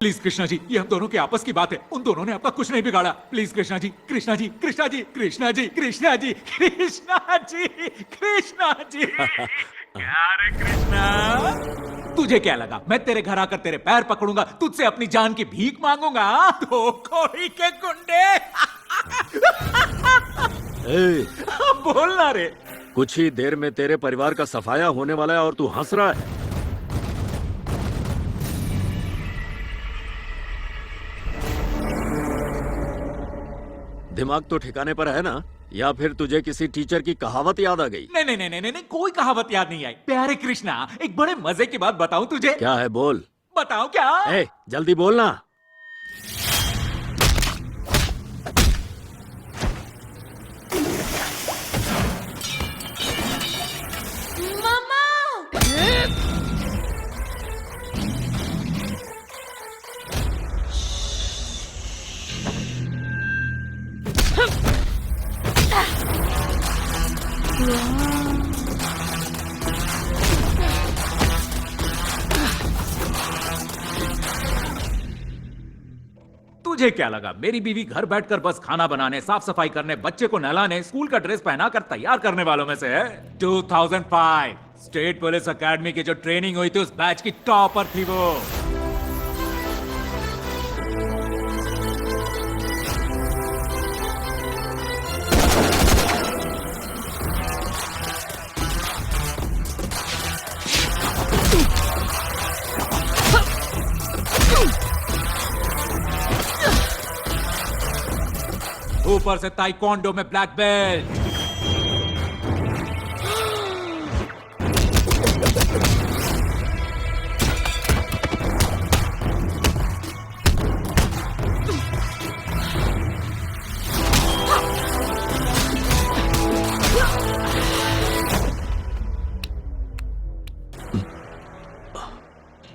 Please Krishna ji, ये हम दोनों के आपस की बात है, उन दोनों ने आपका कुछ नहीं बिगाड़ा। प्लीज कृष्णा जी, कृष्णा जी, कृष्णा जी, कृष्णा जी, कृष्णा जी, कृष्णा जी, कृष्णा जी। क्या रे कृष्णा, तुझे क्या लगा मैं तेरे घर आकर तेरे पैर पकड़ूंगा, तुझसे अपनी जान की भीख मांगूंगा? तो कोड़ी के गुंडे। ए, बोलना रे। कुछ ही देर में तेरे परिवार का सफाया होने वाला है और तू हंस रहा है। दिमाग तो ठिकाने पर है ना? या फिर तुझे किसी टीचर की कहावत याद आ गई? नहीं नहीं नहीं नहीं नहीं, कोई कहावत याद नहीं आई। प्यारे कृष्णा, एक बड़े मजे की बात बताऊं तुझे? क्या है, बोल। बताऊं क्या? ए, जल्दी बोलना। तुझे क्या लगा मेरी बीवी घर बैठकर बस खाना बनाने, साफ सफाई करने, बच्चे को नहलाने, स्कूल का ड्रेस पहनाकर तैयार करने वालों में से है? 2005 स्टेट पुलिस एकेडमी की जो ट्रेनिंग हुई थी उस बैच की टॉपर थी वो। ऊपर से ताइक्वांडो में ब्लैक बेल्ट।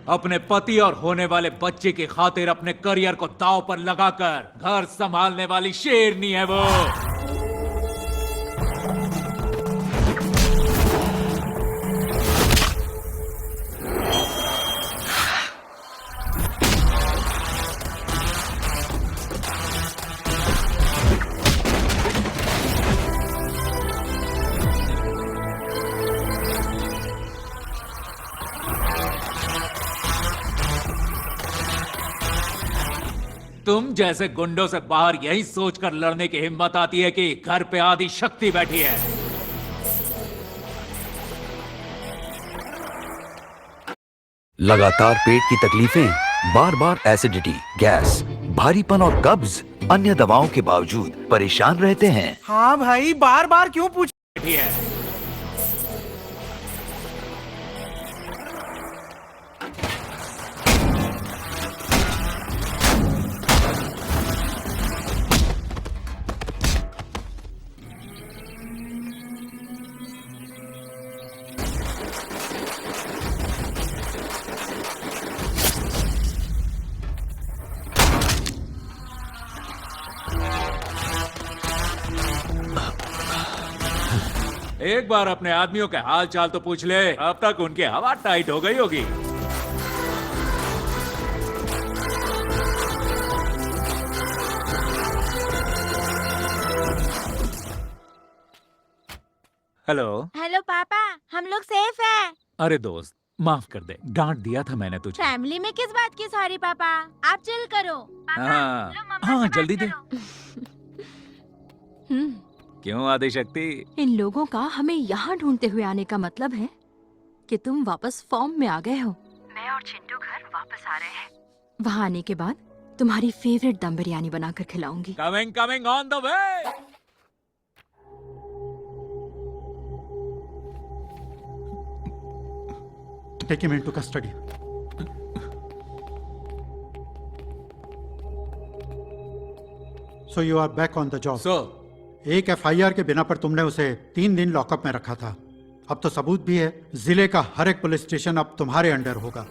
अपने पति और होने वाले बच्चे की खातिर अपने करियर को दांव पर लगाकर घर संभालने वाली शेरनी है वो। तुम जैसे गुंडों से बाहर यही सोचकर लड़ने की हिम्मत आती है कि घर पे आदि शक्ति बैठी है। लगातार पेट की तकलीफें, बार बार एसिडिटी, गैस, भारीपन और कब्ज अन्य दवाओं के बावजूद परेशान रहते हैं। हाँ भाई, बार बार क्यों पूछ बैठी है। एक बार अपने आदमियों के हाल चाल तो पूछ ले, अब तक उनकी हवा टाइट हो गई होगी। हेलो। हेलो पापा, हम लोग सेफ है। अरे दोस्त, माफ कर दे, डांट दिया था मैंने तुझे। फैमिली में किस बात की सॉरी पापा, आप चिल करो। हाँ हाँ, जल्दी दे। क्यों आदिशक्ति? इन लोगों का हमें यहाँ ढूंढते हुए आने का मतलब है कि तुम वापस फॉर्म में आ गए हो। मैं और चिंटू घर वापस आ रहे हैं। वहाँ आने के बाद तुम्हारी फेवरेट दम बिरयानी बनाकर खिलाऊंगी। Coming coming on the way. Take him into custody. So you are back on the job. सो एक एफआईआर के बिना पर तुमने उसे 3 दिन लॉकअप में रखा था। अब तो सबूत भी है। जिले का हर एक पुलिस स्टेशन अब तुम्हारे अंडर होगा।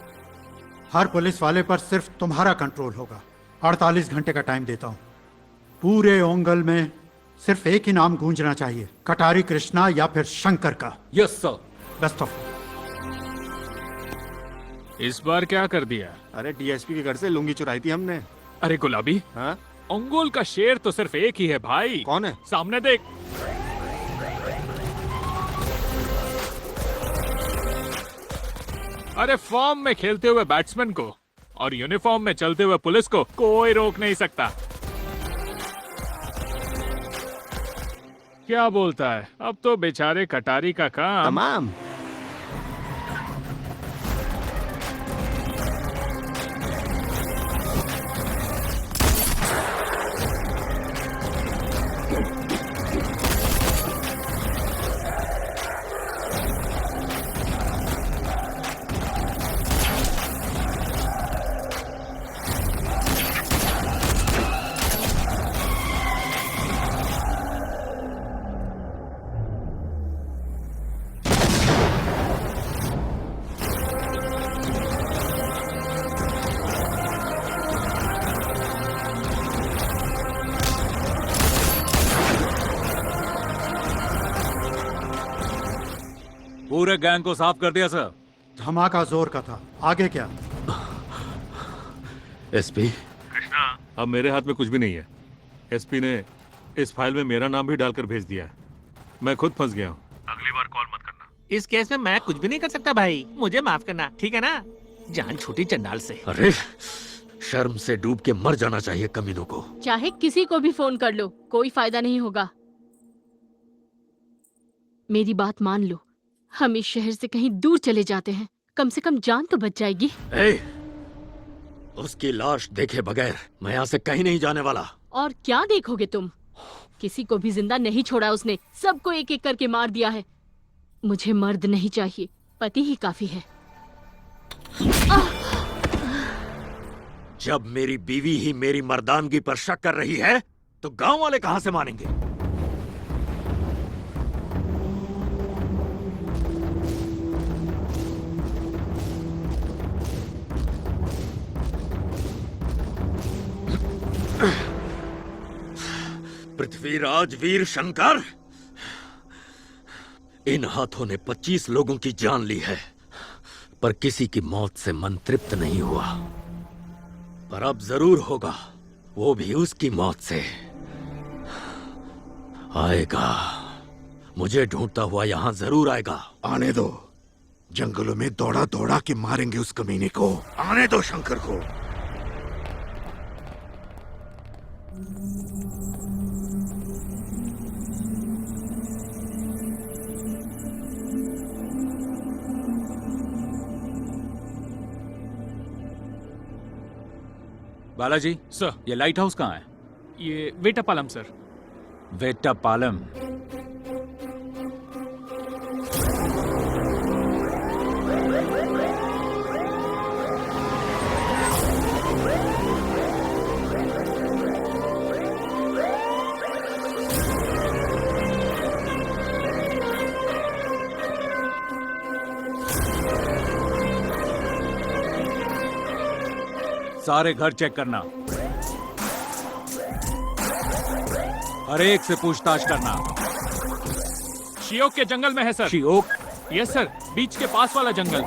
हर पुलिस वाले पर सिर्फ तुम्हारा कंट्रोल होगा। 48 घंटे का टाइम देता हूँ। पूरे ओंगल में सिर्फ एक ही नाम गूंजना चाहिए, कटारी कृष्णा या फिर शंकर का। Yes sir. Best of. इस बार क्या कर दिया? अरे डीएसपी के घर से लुंगी चुराई थी हमने। अरे गुलाबी, हाँ अंगोल का शेर तो सिर्फ एक ही है भाई। कौन है? सामने देख। अरे फॉर्म में खेलते हुए बैट्समैन को और यूनिफॉर्म में चलते हुए पुलिस को कोई रोक नहीं सकता। क्या बोलता है? अब तो बेचारे कटारी का काम तमाम। पूरे गैंग को साफ कर दिया सर। धमाका जोर का था, आगे क्या? एसपी कृष्णा, अब मेरे हाथ में कुछ भी नहीं है। एसपी ने इस फाइल में मेरा नाम भी डालकर भेज दिया है। मैं खुद फंस गया हूँ। अगली बार कॉल मत करना। इस केस में मैं कुछ भी नहीं कर सकता भाई, मुझे माफ करना, ठीक है ना? जान छूटी चंडाल से। अरे शर्म से डूब के मर जाना चाहिए कमीनों को। चाहे किसी को भी फोन कर लो, कोई फायदा नहीं होगा। मेरी बात मान लो, हम इस शहर से कहीं दूर चले जाते हैं, कम से कम जान तो बच जाएगी। उसकी लाश देखे बगैर मैं यहाँ से कहीं नहीं जाने वाला। और क्या देखोगे तुम? किसी को भी जिंदा नहीं छोड़ा उसने, सबको एक एक करके मार दिया है। मुझे मर्द नहीं चाहिए, पति ही काफी है। जब मेरी बीवी ही मेरी मर्दानगी पर शक कर रही है तो गांव वाले कहां से मानेंगे? पृथ्वीराज वीर शंकर, इन हाथों ने 25 लोगों की जान ली है, पर किसी की मौत से मन तृप्त नहीं हुआ। पर अब जरूर होगा, वो भी उसकी मौत से। आएगा, मुझे ढूंढता हुआ यहां जरूर आएगा। आने दो, जंगलों में दौड़ा दौड़ा के मारेंगे उस कमीने को। आने दो शंकर को। बालाजी सर, ये लाइट हाउस कहाँ है? ये वेटापालम सर। वेट्टापालम। सारे घर चेक करना, हर एक से पूछताछ करना। शियोक के जंगल में है सर। शियोक? यस सर, बीच के पास वाला जंगल।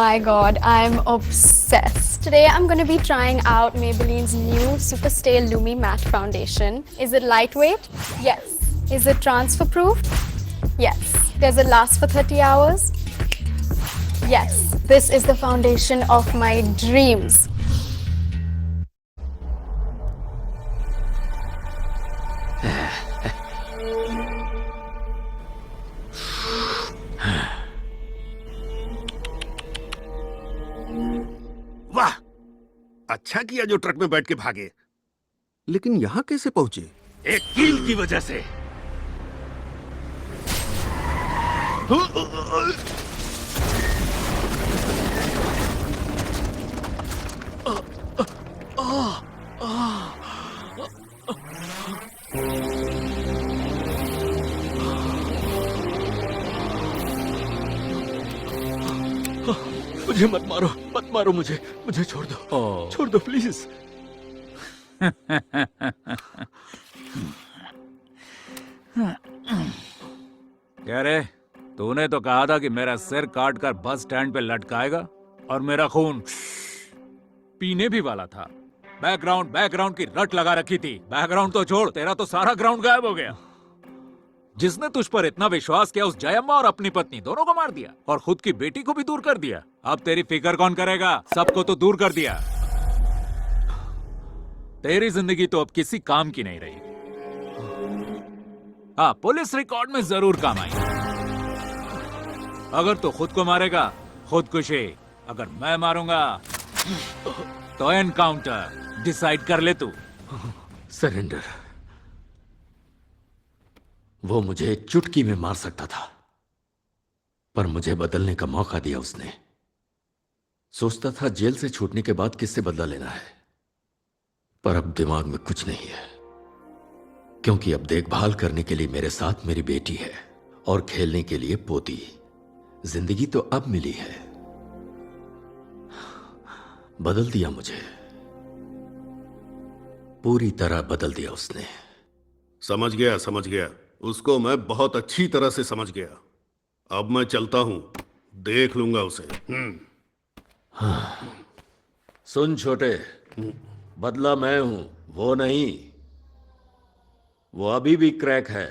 my god, I'm obsessed. Today I'm going to be trying out Maybelline's new Superstay Lumi Matte Foundation. Is it lightweight? Yes. Is it transfer proof? Yes. Does it last for 30 hours? Yes. This is the foundation of my dreams. वाह, अच्छा किया जो truck में बैठ के भागे। लेकिन यहाँ कैसे पहुंचे? एक कील की वजह से। मुझे मत मारो मुझे छोड़ दो, छोड़ दो प्लीज। क्या रे, तूने तो कहा था कि मेरा सिर काट कर बस स्टैंड पे लटकाएगा और मेरा खून पीने भी वाला था। बैकग्राउंड की रट लगा रखी थी। बैकग्राउंड तो छोड़, तेरा तो सारा ग्राउंड गायब हो गया। जिसने तुझ पर इतना विश्वास किया, उस जयम्मा और अपनी पत्नी दोनों को मार दिया और खुद की बेटी को भी दूर कर दिया। अब तेरी फिक्र कौन करेगा? सबको तो दूर कर दिया। तेरी जिंदगी तो अब किसी काम की नहीं रही। हाँ, पुलिस रिकॉर्ड में जरूर काम आई। अगर तू खुद को मारेगा, खुदकुशी। अगर मैं मारूंगा तो एनकाउंटर। डिसाइड कर ले तू। सरेंडर। वो मुझे चुटकी में मार सकता था, पर मुझे बदलने का मौका दिया उसने। सोचता था जेल से छूटने के बाद किससे बदला लेना है, पर अब दिमाग में कुछ नहीं है, क्योंकि अब देखभाल करने के लिए मेरे साथ मेरी बेटी है और खेलने के लिए पोती। जिंदगी तो अब मिली है। बदल दिया मुझे, पूरी तरह बदल दिया उसने। समझ गया। उसको मैं बहुत अच्छी तरह से समझ गया। अब मैं चलता हूं, देख लूंगा उसे। हाँ। सुन छोटे, बदला मैं हूं, वो नहीं। वो अभी भी क्रैक है।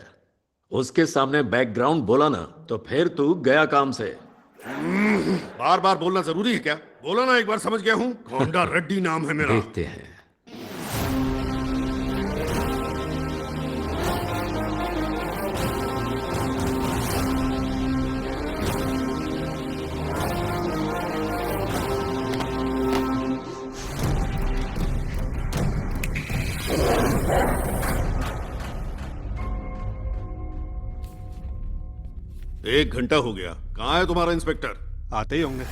उसके सामने बैकग्राउंड बोला ना तो फिर तू गया काम से। बार बार बोलना जरूरी है क्या? बोला ना एक बार, समझ गया हूं। कोंडा रेड्डी नाम है मेरा। देखते हैं। एक घंटा हो गया। कहाँ है तुम्हारा इंस्पेक्टर? आते ही होंगे।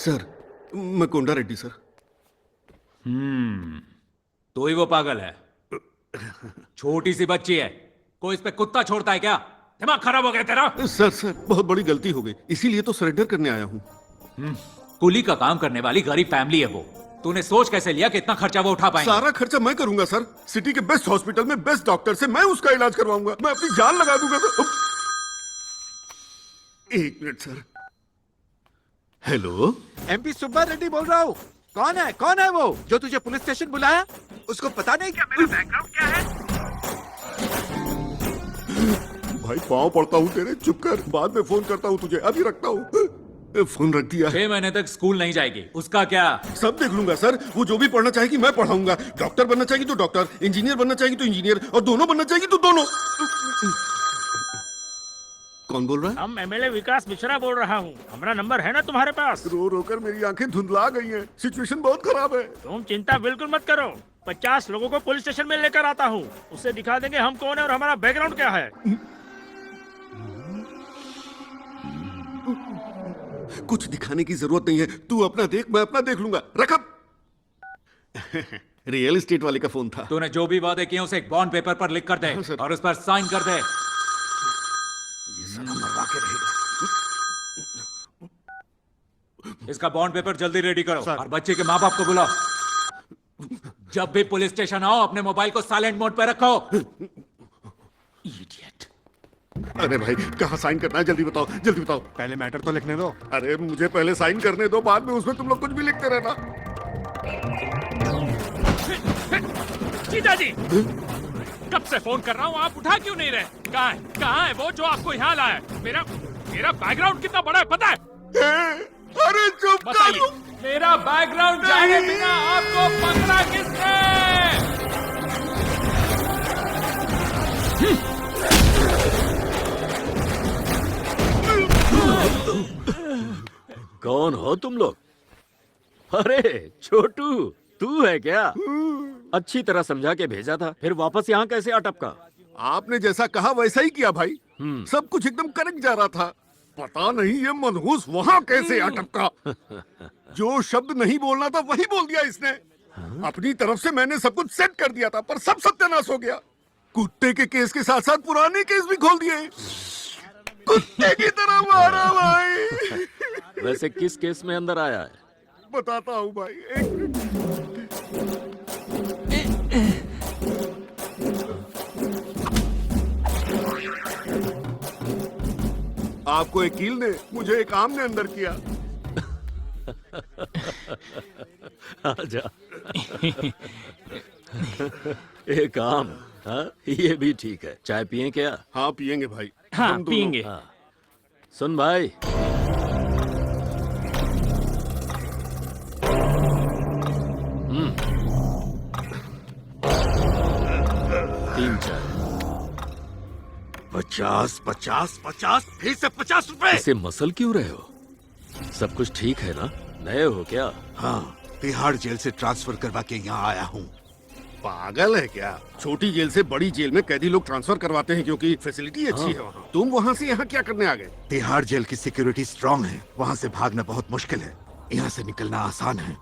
सर, मैं कोंडा रेड्डी सर। तो ही वो पागल है। छोटी सी बच्ची है, कोई इस पे कुत्ता छोड़ता है क्या? दिमाग खराब हो गया तेरा? सर बहुत बड़ी गलती हो गई, इसीलिए तो सरेंडर करने आया हूँ। कुली का काम करने वाली गरीब फैमिली है वो। तूने सोच कैसे लिया कि इतना खर्चा वो उठा पाएंगे? सारा खर्चा मैं करूंगा सर। सिटी के बेस्ट हॉस्पिटल में बेस्ट डॉक्टर से मैं उसका इलाज करवाऊंगा। मैं अपनी जान लगा दूंगा सर। एक minute sir. Hello, MP Subba Reddy बोल रहा हूँ। कौन है वो जो तुझे पुलिस स्टेशन बुलाया? उसको पता नहीं क्या मेरा बैकग्राउंड क्या है? भाई पाँव पड़ता हूँ तेरे, चुप कर। बाद में फोन करता हूँ तुझे, अभी रखता हूँ। फोन रख दिया। 6 महीने तक स्कूल नहीं जाएगी, उसका क्या? सब देख लूंगा सर। वो जो भी पढ़ना चाहेगी मैं पढ़ाऊंगा। डॉक्टर बनना चाहेगी तो डॉक्टर, इंजीनियर बनना चाहेगी तो इंजीनियर, और दोनों बनना चाहेगी तो दोनों। कौन बोल रहा है? हम एमएलए विकास मिश्रा बोल रहा हूँ। हमारा नंबर है ना तुम्हारे पास? रो रो कर मेरी आंखें धुंधला गई हैं। सिचुएशन बहुत खराब है। तुम चिंता बिल्कुल मत करो। 50 लोगों को पुलिस स्टेशन में लेकर आता हूँ। उससे दिखा देंगे हम कौन है और हमारा बैकग्राउंड क्या है। कुछ दिखाने की जरूरत नहीं है, तू अपना देख, मैं अपना देख लूंगा। रख अब। रियल एस्टेट वाले का फोन था। तूने जो भी वादे किए उसे एक बॉन्ड पेपर पर लिख कर दे हाँ, सर। और उस पर साइन कर दे। ये साला मरवा के रहेगा। इसका बॉन्ड पेपर जल्दी रेडी करो सर। और बच्चे के माँ बाप को बुलाओ। जब भी पुलिस स्टेशन आओ अपने मोबाइल को साइलेंट मोड पर रखो। इडियट। अरे भाई कहाँ साइन करना है, जल्दी बताओ, जल्दी बताओ। पहले मैटर तो लिखने दो। अरे मुझे पहले साइन करने दो, बाद में उसमें तुम लोग कुछ भी लिखते रहना। जीजा जी, कब से फोन कर रहा हूँ, आप उठा क्यों नहीं रहे? कहाँ है वो जो आपको यहाँ लाया है? मेरा बैकग्राउंड कितना बड़ा है पता है? अरे चुप बताइए, मेरा बैकग्राउंड जाने बिना आपको पकड़ा किसने? कौन हो तुम लोग? अरे छोटू, तू है क्या? अच्छी तरह समझा के भेजा था, फिर वापस यहाँ कैसे अटपका? आपने जैसा कहा वैसा ही किया भाई। सब कुछ एकदम करेक्ट जा रहा था। पता नहीं ये मनहूस वहाँ कैसे अटका। जो शब्द नहीं बोलना था वही बोल दिया इसने। अपनी तरफ से मैंने सब कुछ सेट कर दिया था, पर सब सत्यानाश हो गया। कुत्ते के केस के साथ साथ पुराने केस भी खोल दिए। कुत्ते की तरह मारा भाई। वैसे किस केस में अंदर आया है? बताता हूँ भाई, एक मिनट। आपको एक कील ने, मुझे एक आम ने अंदर किया। आजा। एक आम, हाँ? ये भी ठीक है। चाय पिए क्या? हाँ पियेंगे भाई। हाँ हम दोनों। पियेंगे। हाँ। सुन भाई, तीन चाय। 50, 50, 50, फिर से 50 रुपए। इसे मसल क्यों रहे हो? सब कुछ ठीक है ना? नए हो क्या? हाँ, तिहाड़ जेल से ट्रांसफर करवा के यहाँ आया हूँ। पागल है क्या? छोटी जेल से बड़ी जेल में कैदी लोग ट्रांसफर करवाते हैं क्योंकि फैसिलिटी अच्छी है वहाँ। तुम वहाँ से यहाँ क्या करने आ गए? तिहाड़ जेल की सिक्योरिटी स्ट्रांग है, वहाँ से भागना बहुत मुश्किल है, यहाँ से निकलना आसान है।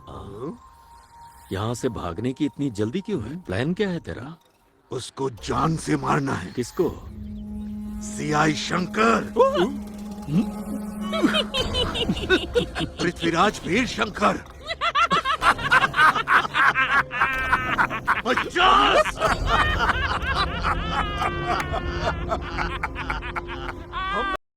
यहाँ से भागने की इतनी जल्दी क्यों है? प्लान क्या है तेरा? उसको जान से मारना है। किसको? सीआई शंकर। पृथ्वीराज वीर शंकर। 50।